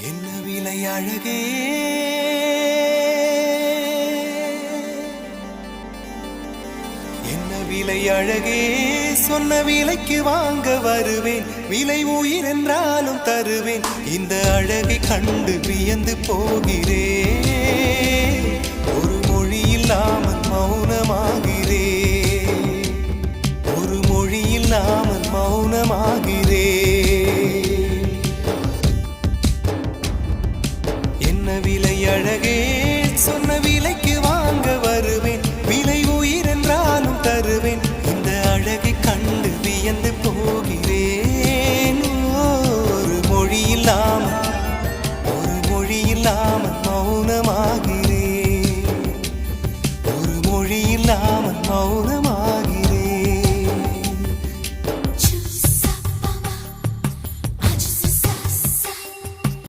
என்ன விலை அழகே என்ன விலை அழகே சொன்ன விலைக்கு வாங்க வருவேன் விலை உயிர் என்றாலும் தருவேன் இந்த அழகை கண்டு வியந்து போகிறேன் ஒரு மொழி இல்லாமல் மௌனமாகிறேன் ஒரு மொழி இல்லாமல் மௌனமாகிறேன் என்ன விலை அழகே சொன்ன விலைக்கு வாங்க வருவேன் விலை உயிர் என்றாலும் தருவேன் இந்த அழகை கண்டு வியந்து போகிறேன் ஒரு மொழி இல்லாமல்